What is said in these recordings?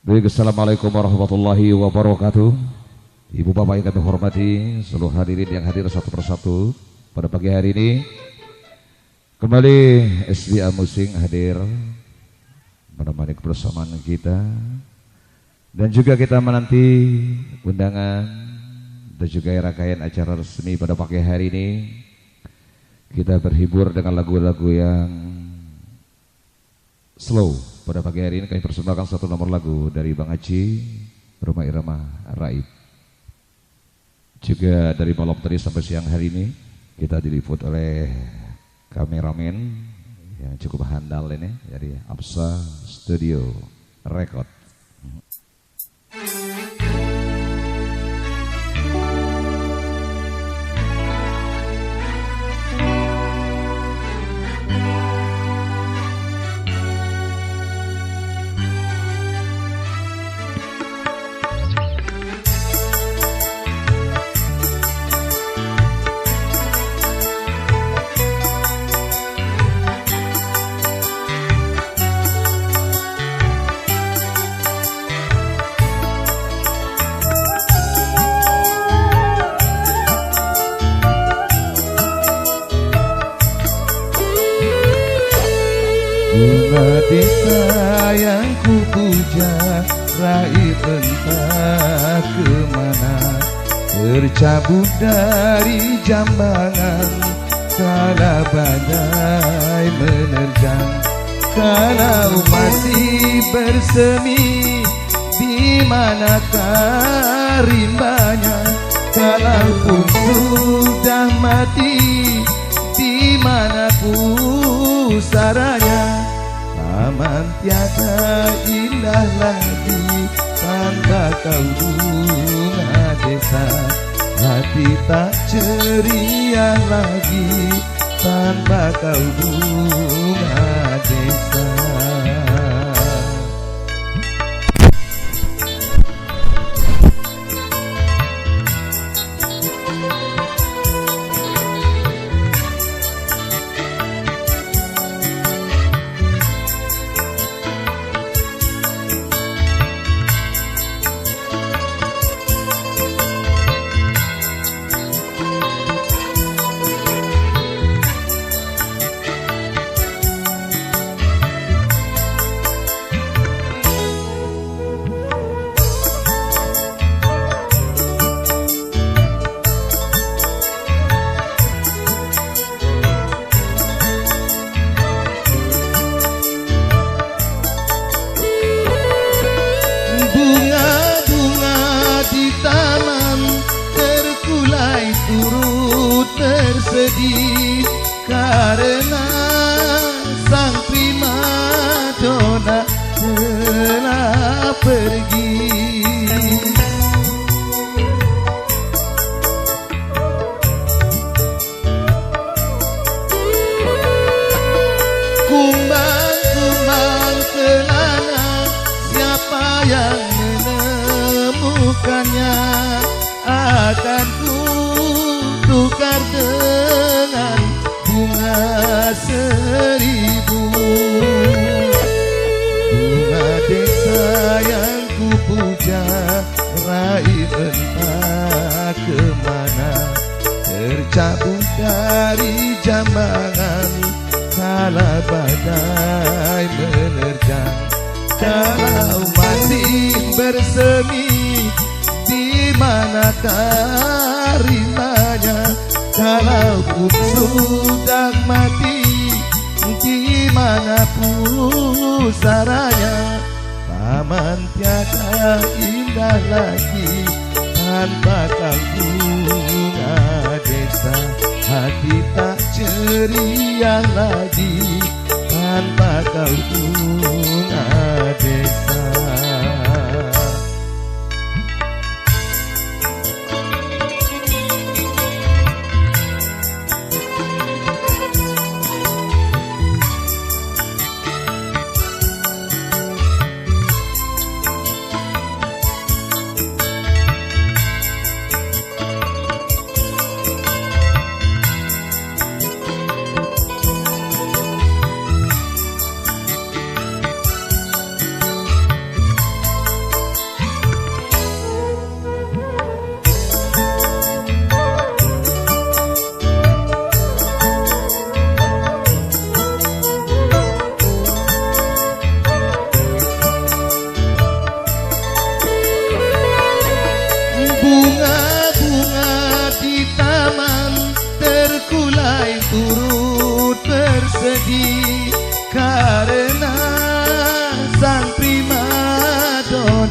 Baik, assalamualaikum warahmatullahi wabarakatuh. Ibu bapak yang kami hormati, seluruh hadirin yang hadir satu persatu pada pagi hari ini. Kembali SBA Musing hadir menemani kebersamaan kita. Dan juga kita menanti undangan dan juga rangkaian acara resmi pada pagi hari ini. Kita berhibur dengan lagu-lagu yang slow. Pada pagi hari ini kami persembahkan satu nomor lagu dari Bang Aci, Rumah Irama Raib. Juga dari malam tadi sampai siang hari ini kita diliput oleh kameramen yang cukup handal ini dari Absa Studio Record. Bunga desa yang ku puja, raih entah kemana, tercabut dari jambangan, kala badai menerjang. Kalau masih bersemi, di manakah rimbanya? Kalaupun sudah mati, di mana pusaranya? Taman tiada indah lagi tanpa kau bunga desa. Hati tak ceria lagi tanpa kau bunga desa. Turut tersedih karena sang primadona telah pergi. Kumbang-kumbang kelana, siapa yang menemukannya? Akan ku tukar dengan bunga seribu. Bunga desa yang ku puja, raih entah kemana, tercabut dari jambangan, kala badai menerjang. Kalau masih bersemi, di manakah rimbanya? Kalaupun sudah mati, di mana pusaranya? Taman tiada indah lagi tanpa kau bunga desa. Hati tak ceria lagi tanpa kau bunga desa.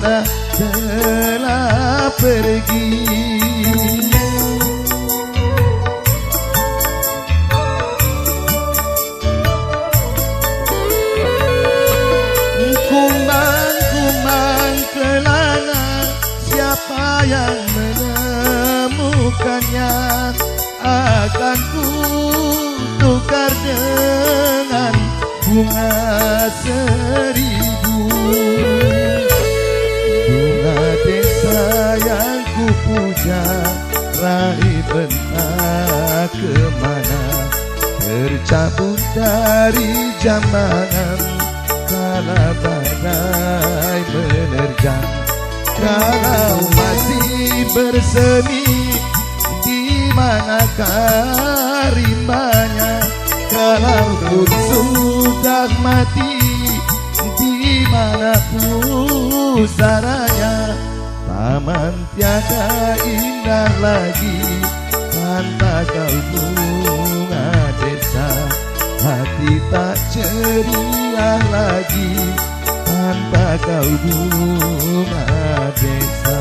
kemana telah pergi. Kumbang-kumbang kelana, siapa yang menemukannya? Akan ku tukar dengan bunga seribu. Bunga desa yang ku puja, raih entah kemana, tercabut dari jamanan kala badai menerjang. Kalau masih bersemi, di manakah rimbanya? Kalau pun sudah mati, di mana pusaranya? Taman tiada indah lagi tanpa kau bunga desa. Hati tak ceria lagi tanpa kau bunga desa.